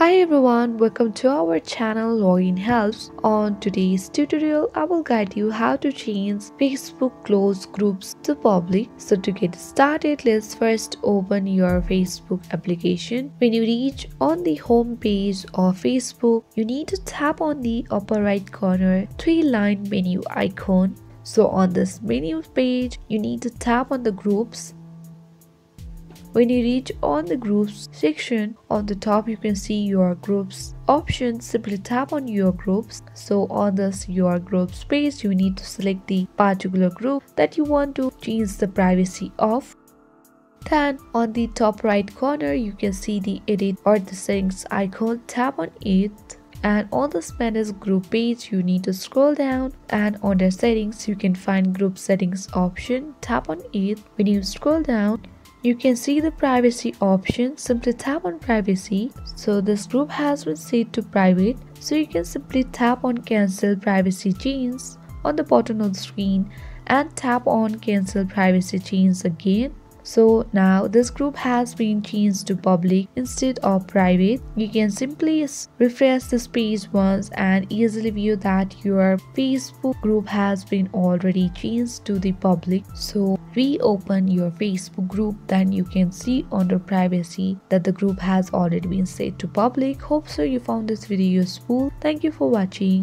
Hi everyone, welcome to our channel Login Helps. On today's tutorial, I will guide you how to change Facebook closed groups to public. So to get started, let's first open your Facebook application. When you reach on the home page of Facebook, you need to tap on the upper right corner three-line menu icon. So on this menu page, you need to tap on the groups. When you reach on the groups section, on the top you can see your groups option. Simply tap on your groups. So on this your groups page, you need to select the particular group that you want to change the privacy of. Then on the top right corner you can see the edit or the settings icon. Tap on it. And on the manage group page, you need to scroll down, and under settings you can find group settings option. Tap on it. When you scroll down, you can see the privacy option. Simply tap on privacy. So this group has been set to private, so you can simply tap on cancel privacy change on the bottom of the screen and tap on cancel privacy change again. So now this group has been changed to public instead of private. You can simply refresh this page once and easily view that your Facebook group has been already changed to the public. So reopen your Facebook group, then you can see under privacy that the group has already been set to public. Hope so you found this video useful. Thank you for watching.